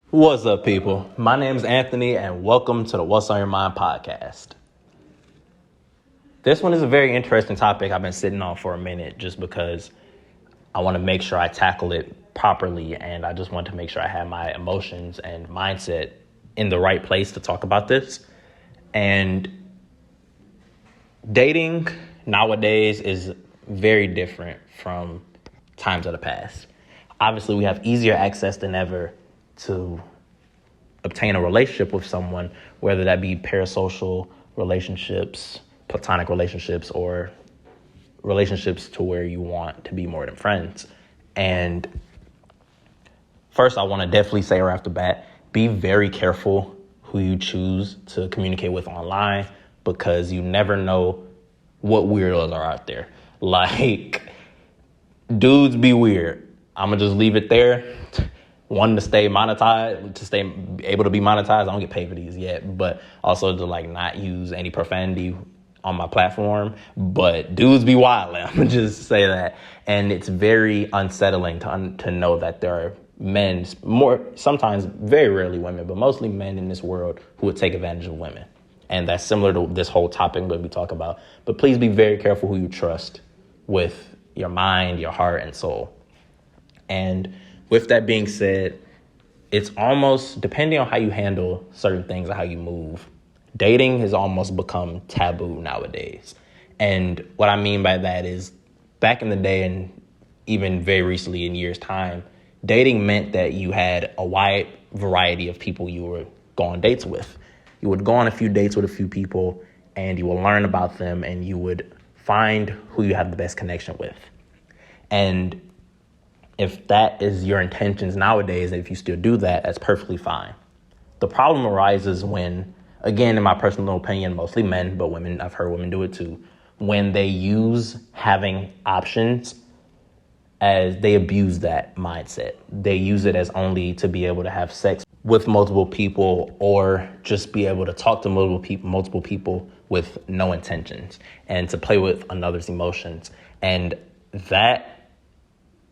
What's up, people? My name is Anthony, and welcome to the What's on Your Mind podcast. This one is a very interesting topic I've been sitting on for a minute just because I want to make sure I tackle it properly, and I just want to make sure I have my emotions and mindset in the right place to talk about this. And dating nowadays is very different from times of the past. Obviously, we have easier access than ever to obtain a relationship with someone, whether that be parasocial relationships, platonic relationships, or relationships to where you want to be more than friends. And first, I want to definitely say right off the bat, be very careful who you choose to communicate with online, because you never know what weirdos are out there. Like, dudes be weird. I'm going to just leave it there. One, to stay monetized, to stay able to be monetized. I don't get paid for these yet, but also to not use any profanity on my platform. But dudes be wild. I'm going to just say that. And it's very unsettling to know that there are men, sometimes very rarely women, but mostly men in this world who would take advantage of women. And that's similar to this whole topic that we talk about. But please be very careful who you trust with your mind, your heart, and soul. And with that being said, it's almost, depending on how you handle certain things and how you move, dating has almost become taboo nowadays. And what I mean by that is, back in the day, and even very recently in years' time, dating meant that you had a wide variety of people you were going on dates with. You would go on a few dates with a few people, and you would learn about them, and you would find who you have the best connection with. And if that is your intentions nowadays, if you still do that, that's perfectly fine. The problem arises when, again, in my personal opinion, mostly men, but women, I've heard women do it too, when they use having options as they abuse that mindset. They use it as only to be able to have sex with multiple people, or just be able to talk to multiple people with no intentions, and to play with another's emotions. And that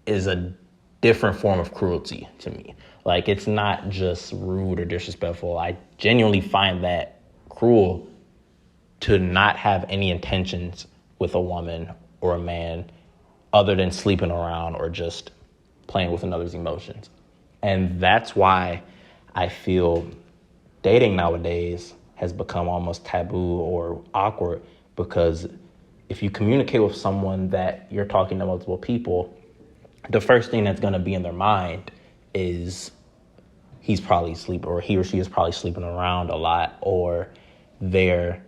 is a different form of cruelty to me. Like, it's not just rude or disrespectful. I genuinely find that cruel to not have any intentions with a woman or a man other than sleeping around or just playing with another's emotions. And that's why I feel dating nowadays has become almost taboo or awkward, because if you communicate with someone that you're talking to multiple people, the first thing that's going to be in their mind is he's probably sleeping, or he or she is probably sleeping around a lot, or they're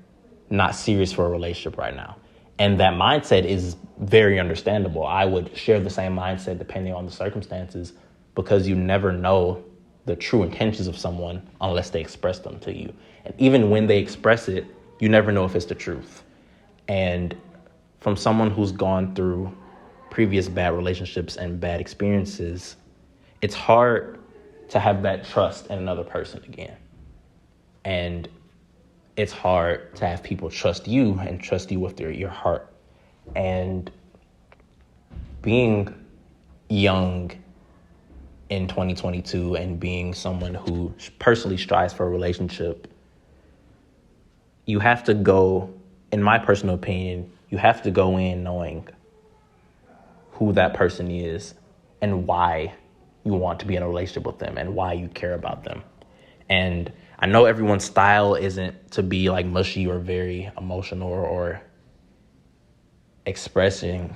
not serious for a relationship right now. And that mindset is very understandable. I would share the same mindset depending on the circumstances, because you never know the true intentions of someone unless they express them to you. And even when they express it, you never know if it's the truth. And from someone who's gone through previous bad relationships and bad experiences, it's hard to have that trust in another person again. And it's hard to have people trust you and trust you with your heart. And being young in 2022 and being someone who personally strives for a relationship, you have to go, in my personal opinion, you have to go in knowing who that person is and why you want to be in a relationship with them and why you care about them. And I know everyone's style isn't to be like mushy or very emotional or expressing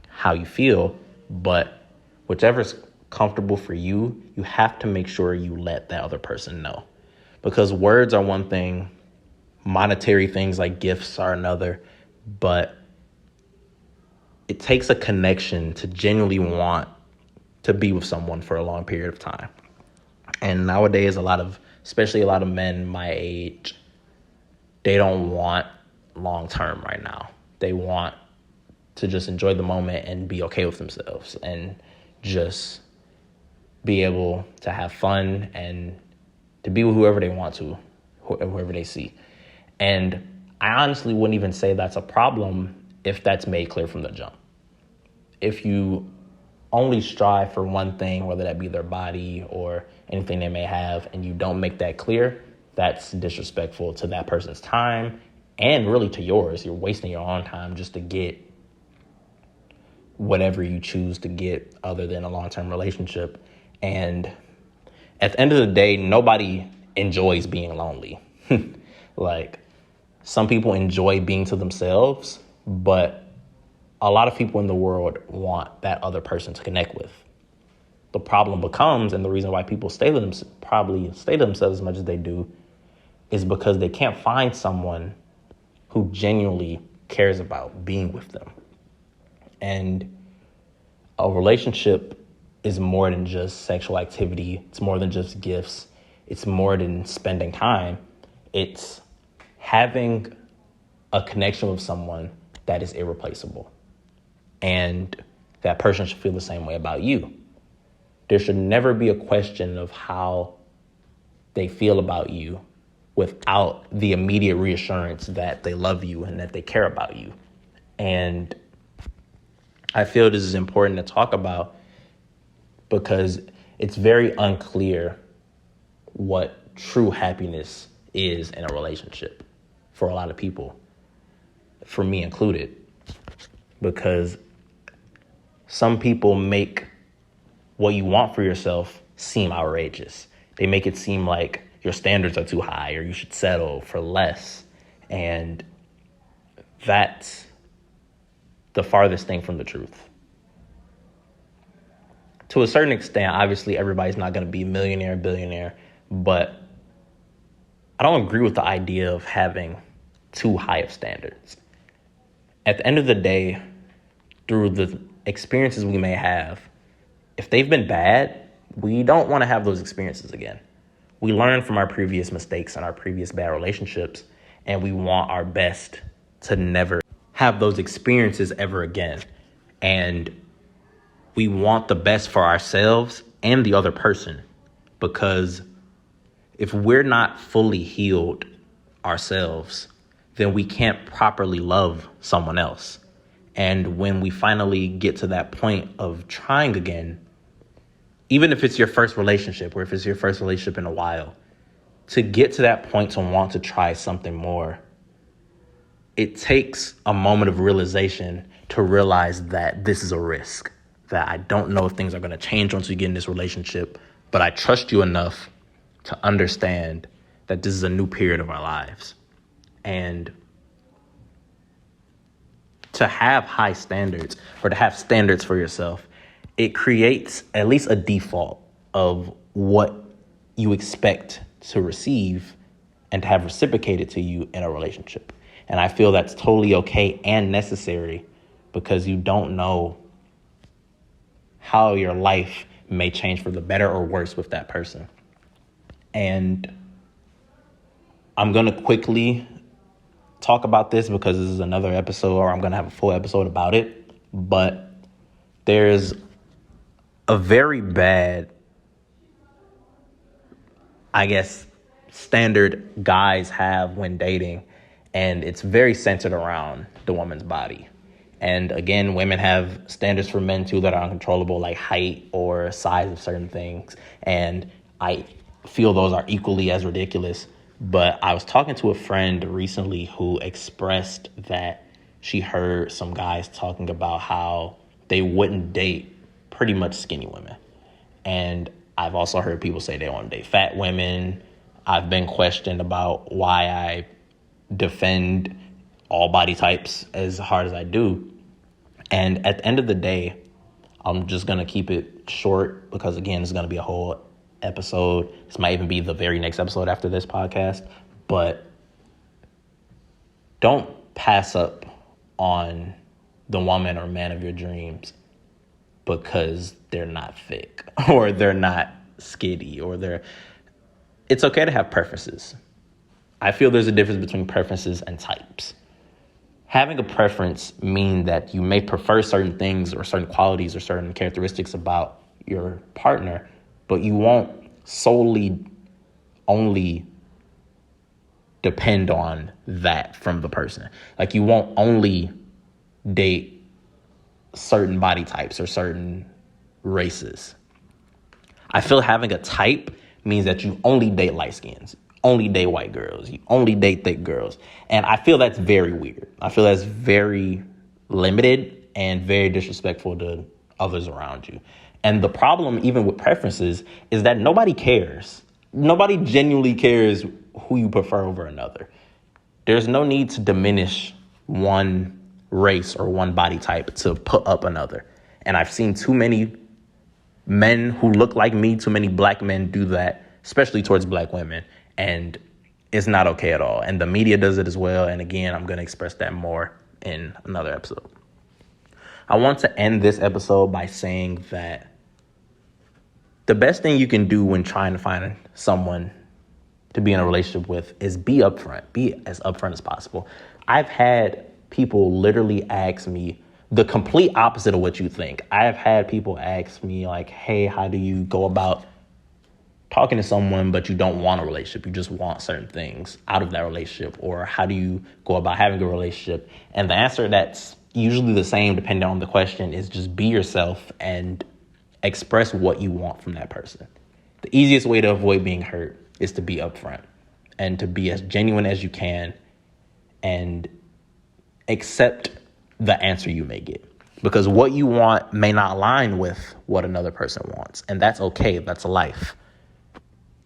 how you feel, but whichever's comfortable for you, you have to make sure you let that other person know. Because words are one thing, monetary things like gifts are another, but it takes a connection to genuinely want to be with someone for a long period of time. And nowadays, especially a lot of men my age, they don't want long-term right now. They want to just enjoy the moment and be okay with themselves and just be able to have fun and to be with whoever they want to, whoever they see. And I honestly wouldn't even say that's a problem if that's made clear from the jump. If you only strive for one thing, whether that be their body or anything they may have, and you don't make that clear, that's disrespectful to that person's time and really to yours. You're wasting your own time just to get whatever you choose to get other than a long-term relationship. And at the end of the day, nobody enjoys being lonely. Like, some people enjoy being to themselves, but a lot of people in the world want that other person to connect with. The problem becomes, and the reason why people probably stay to themselves as much as they do, is because they can't find someone who genuinely cares about being with them. And a relationship is more than just sexual activity. It's more than just gifts. It's more than spending time. It's having a connection with someone that is irreplaceable. And that person should feel the same way about you. There should never be a question of how they feel about you without the immediate reassurance that they love you and that they care about you. And I feel this is important to talk about because it's very unclear what true happiness is in a relationship for a lot of people, for me included, because some people make what you want for yourself seem outrageous. They make it seem like your standards are too high or you should settle for less. And that's the farthest thing from the truth. To a certain extent, obviously, everybody's not going to be millionaire, billionaire, but I don't agree with the idea of having too high of standards. At the end of the day, through the experiences we may have, if they've been bad, we don't want to have those experiences again. We learn from our previous mistakes and our previous bad relationships, and we want our best to never have those experiences ever again. And we want the best for ourselves and the other person, because if we're not fully healed ourselves, then we can't properly love someone else. And when we finally get to that point of trying again, even if it's your first relationship or if it's your first relationship in a while, to get to that point to want to try something more, it takes a moment of realization to realize that this is a risk, that I don't know if things are going to change once we get in this relationship, but I trust you enough to understand that this is a new period of our lives. And to have high standards or to have standards for yourself, it creates at least a default of what you expect to receive and to have reciprocated to you in a relationship. And I feel that's totally okay and necessary, because you don't know how your life may change for the better or worse with that person. And I'm going to quickly talk about this because this is another episode, or I'm going to have a full episode about it. But there's a very bad, I guess, standard guys have when dating, and it's very centered around the woman's body. And again, women have standards for men too that are uncontrollable, like height or size of certain things. And I feel those are equally as ridiculous. But I was talking to a friend recently who expressed that she heard some guys talking about how they wouldn't date pretty much skinny women. And I've also heard people say they want to date fat women. I've been questioned about why I defend all body types as hard as I do. And at the end of the day, I'm just going to keep it short because, again, it's going to be a whole episode. This might even be the very next episode after this podcast. But don't pass up on the woman or man of your dreams because they're not thick or they're not skinny or it's okay to have preferences. I feel there's a difference between preferences and types. Having a preference means that you may prefer certain things or certain qualities or certain characteristics about your partner, but you won't solely only depend on that from the person. Like, you won't only date certain body types or certain races. I feel having a type means that you only date light skins, only date white girls, you only date thick girls. And I feel that's very weird. I feel that's very limited and very disrespectful to others around you. And the problem, even with preferences, is that nobody cares. Nobody genuinely cares who you prefer over another. There's no need to diminish one race or one body type to put up another. And I've seen too many men who look like me, too many black men do that, especially towards black women. And it's not okay at all. And the media does it as well. And again, I'm going to express that more in another episode. I want to end this episode by saying that the best thing you can do when trying to find someone to be in a relationship with is be upfront. Be as upfront as possible. I've had people literally ask me the complete opposite of what you think. I've had people ask me like, hey, how do you go about talking to someone, but you don't want a relationship? You just want certain things out of that relationship. Or how do you go about having a relationship? And the answer that's usually the same depending on the question is just be yourself and express what you want from that person. The easiest way to avoid being hurt is to be upfront and to be as genuine as you can and accept the answer you may get. Because what you want may not align with what another person wants. And that's okay. That's life.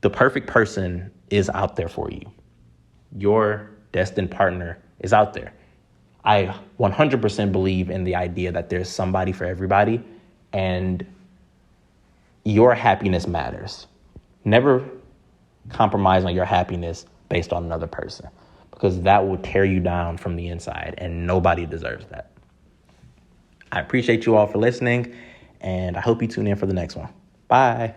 The perfect person is out there for you. Your destined partner is out there. I 100% believe in the idea that there's somebody for everybody, and your happiness matters. Never compromise on your happiness based on another person, because that will tear you down from the inside, and nobody deserves that. I appreciate you all for listening, and I hope you tune in for the next one. Bye.